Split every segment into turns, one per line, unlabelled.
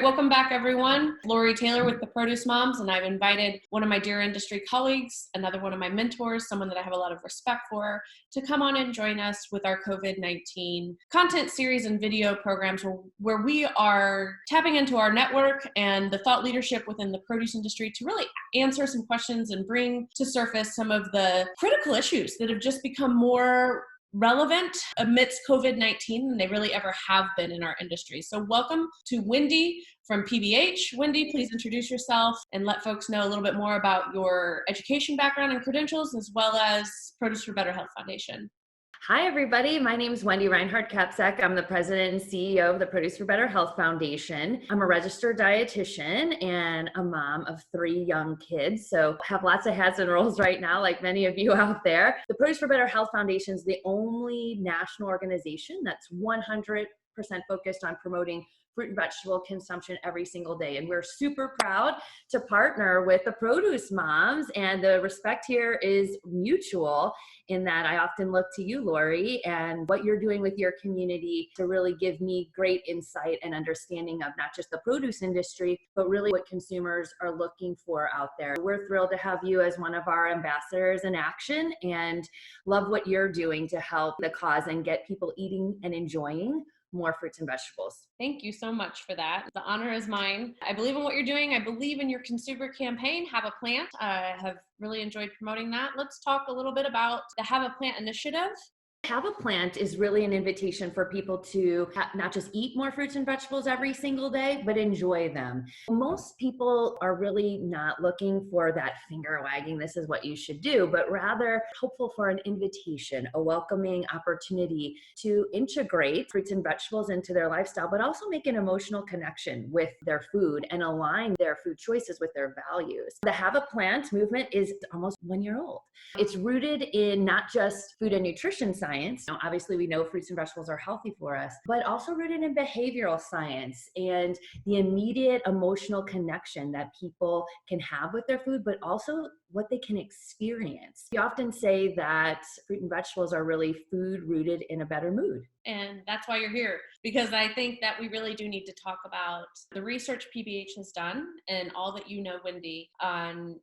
Welcome back, everyone. Lori Taylor with the Produce Moms, and I've invited one of my dear industry colleagues, another one of my mentors, someone that I have a lot of respect for, to come on and join us with our COVID-19 content series and video programs where we are tapping into our network and the thought leadership within the produce industry to really answer some questions and bring to surface some of the critical issues that have just become more relevant amidst COVID-19 than they really ever have been in our industry. So welcome to Wendy from PBH. Wendy, please introduce yourself and let folks know a little bit more about your education background and credentials, as well as Produce for Better Health Foundation.
Hi, everybody. My name is Wendy Reinhardt Kapsak. I'm the president and CEO of the Produce for Better Health Foundation. I'm a registered dietitian and a mom of 3 young kids. So have lots of hats and roles right now, like many of you out there. The Produce for Better Health Foundation is the only national organization that's 100% focused on promoting fruit and vegetable consumption every single day. And we're super proud to partner with the Produce Moms, and the respect here is mutual in that I often look to you, Lori, and what you're doing with your community to really give me great insight and understanding of not just the produce industry, but really what consumers are looking for out there. We're thrilled to have you as one of our ambassadors in action and love what you're doing to help the cause and get people eating and enjoying more fruits and vegetables.
Thank you so much for that. The honor is mine. I believe in what you're doing. I believe in your consumer campaign, Have a Plant. I have really enjoyed promoting that. Let's talk a little bit about the Have a Plant initiative.
Have a Plant is really an invitation for people to not just eat more fruits and vegetables every single day, but enjoy them. Most people are really not looking for that finger wagging, this is what you should do, but rather hopeful for an invitation, a welcoming opportunity to integrate fruits and vegetables into their lifestyle, but also make an emotional connection with their food and align their food choices with their values. The Have a Plant movement is almost 1 year old. It's rooted in not just food and nutrition science. Now, obviously, we know fruits and vegetables are healthy for us, but also rooted in behavioral science and the immediate emotional connection that people can have with their food, but also what they can experience. We often say that fruit and vegetables are really food rooted in a better mood.
And that's why you're here, because I think that we really do need to talk about the research PBH has done and all that you know, Wendy, on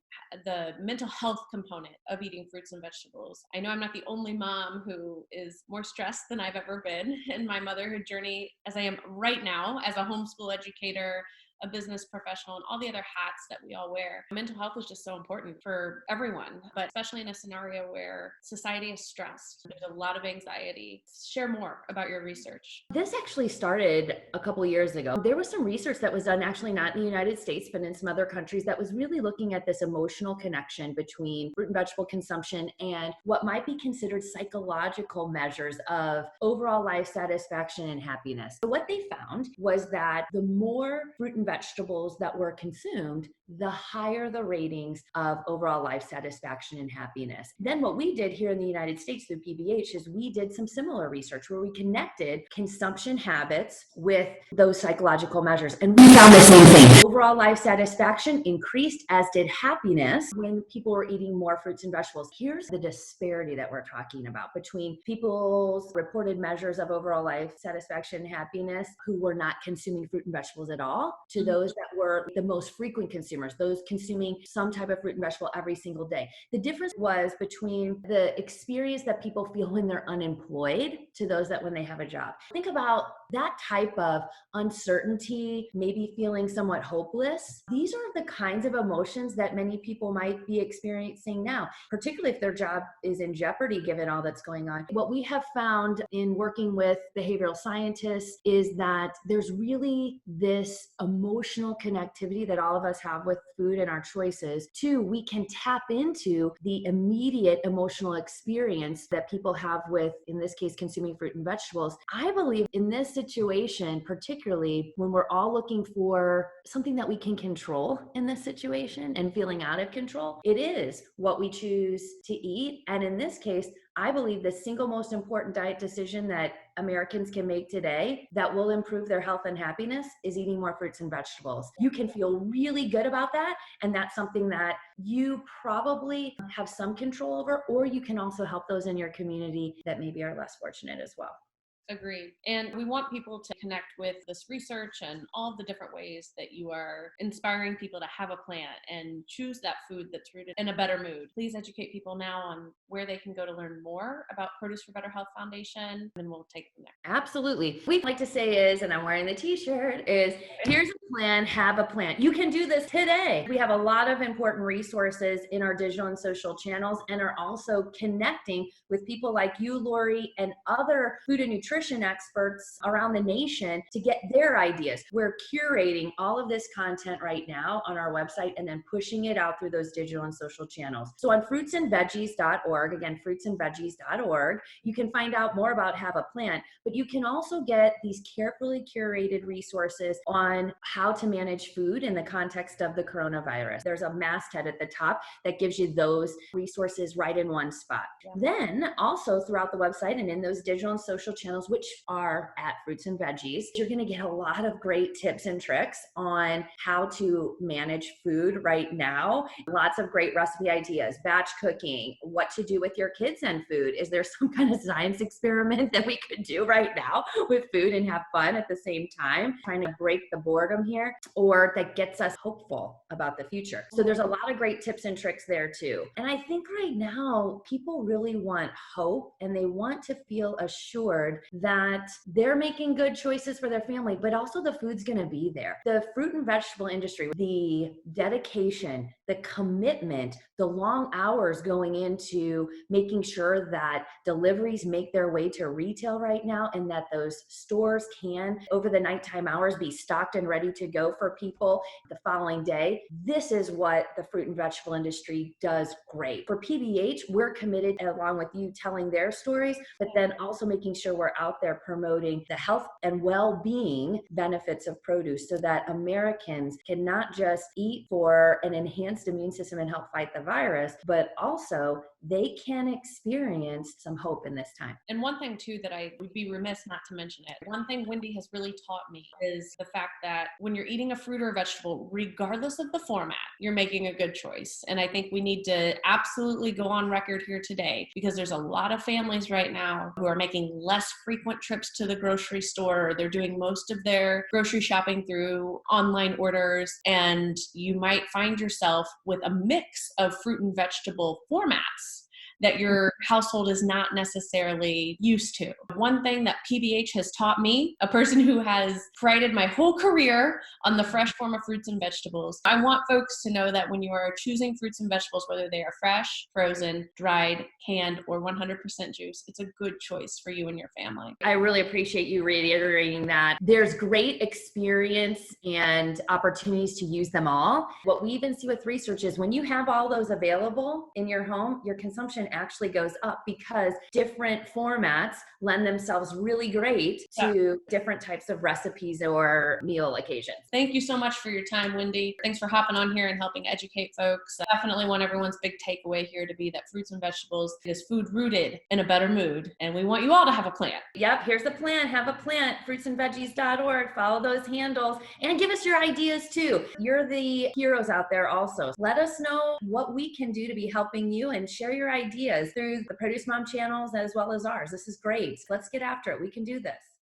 the mental health component of eating fruits and vegetables. I know I'm not the only mom who is more stressed than I've ever been in my motherhood journey, as I am right now as a homeschool educator, a business professional, and all the other hats that we all wear. Mental health is just so important for everyone, but especially in a scenario where society is stressed. There's a lot of anxiety. Share more about your research.
This actually started a couple years ago. There was some research that was done, actually not in the United States, but in some other countries, that was really looking at this emotional connection between fruit and vegetable consumption and what might be considered psychological measures of overall life satisfaction and happiness. So what they found was that the more fruit and vegetables that were consumed, the higher the ratings of overall life satisfaction and happiness. Then what we did here in the United States through PBH is we did some similar research where we connected consumption habits with those psychological measures. And we found the same thing. Overall life satisfaction increased, as did happiness, when people were eating more fruits and vegetables. Here's the disparity that we're talking about between people's reported measures of overall life satisfaction and happiness who were not consuming fruit and vegetables at all, to those that were the most frequent consumers, those consuming some type of fruit and vegetable every single day. The difference was between the experience that people feel when they're unemployed to those that when they have a job. Think about that type of uncertainty, maybe feeling somewhat hopeless. These are the kinds of emotions that many people might be experiencing now, particularly if their job is in jeopardy given all that's going on. What we have found in working with behavioral scientists is that there's really this emotional connectivity that all of us have with food and our choices. 2, we can tap into the immediate emotional experience that people have with, in this case, consuming fruit and vegetables. I believe in this situation, particularly when we're all looking for something that we can control in this situation and feeling out of control, it is what we choose to eat. And in this case, I believe the single most important diet decision that Americans can make today that will improve their health and happiness is eating more fruits and vegetables. You can feel really good about that, and that's something that you probably have some control over, or you can also help those in your community that maybe are less fortunate as well.
Agreed. And we want people to connect with this research and all the different ways that you are inspiring people to have a plant and choose that food that's rooted in a better mood. Please educate people now on where they can go to learn more about Produce for Better Health Foundation, and we'll take from there.
Absolutely. What we'd like to say is, and I'm wearing the t-shirt, is here's a plan, have a plan. You can do this today. We have a lot of important resources in our digital and social channels, and are also connecting with people like you, Lori, and other food and nutrition experts around the nation to get their ideas. We're curating all of this content right now on our website and then pushing it out through those digital and social channels. So on fruitsandveggies.org, again, fruitsandveggies.org, you can find out more about Have a Plant, but you can also get these carefully curated resources on how to manage food in the context of the coronavirus. There's a masthead at the top that gives you those resources right in one spot. Yeah. Then also throughout the website and in those digital and social channels, which are at Fruits and Veggies, you're going to get a lot of great tips and tricks on how to manage food right now. Lots of great recipe ideas, batch cooking, what to do with your kids and food. Is there some kind of science experiment that we could do right now with food and have fun at the same time, trying to break the boredom here, or that gets us hopeful about the future? So there's a lot of great tips and tricks there too. And I think right now people really want hope, and they want to feel assured that they're making good choices for their family, but also the food's going to be there. The fruit and vegetable industry, the dedication, the commitment, the long hours going into making sure that deliveries make their way to retail right now, and that those stores can, over the nighttime hours, be stocked and ready to go for people the following day. This is what the fruit and vegetable industry does great. For PBH, we're committed, along with you telling their stories, but then also making sure we're out there promoting the health and well-being benefits of produce, so that Americans can not just eat for an enhanced immune system and help fight the virus, but also they can experience some hope in this time.
And one thing too that I would be remiss not to mention it, one thing Wendy has really taught me is the fact that when you're eating a fruit or a vegetable, regardless of the format, you're making a good choice. And I think we need to absolutely go on record here today, because there's a lot of families right now who are making less frequent trips to the grocery store, or they're doing most of their grocery shopping through online orders, and you might find yourself with a mix of fruit and vegetable formats that your household is not necessarily used to. One thing that PBH has taught me, a person who has prided my whole career on the fresh form of fruits and vegetables, I want folks to know that when you are choosing fruits and vegetables, whether they are fresh, frozen, dried, canned, or 100% juice, it's a good choice for you and your family.
I really appreciate you reiterating that. There's great experience and opportunities to use them all. What we even see with research is when you have all those available in your home, your consumption actually goes up, because different formats lend themselves really great to different types of recipes or meal occasions.
Thank you so much for your time, Wendy. Thanks for hopping on here and helping educate folks. I definitely want everyone's big takeaway here to be that fruits and vegetables is food rooted in a better mood, and we want you all to have a plant.
Yep, here's the plan. Have a plant, fruitsandveggies.org. Follow those handles and give us your ideas too. You're the heroes out there also. Let us know what we can do to be helping you, and share your ideas through the Produce Mom channels as well as ours. This is great. Let's get after it. We can do this.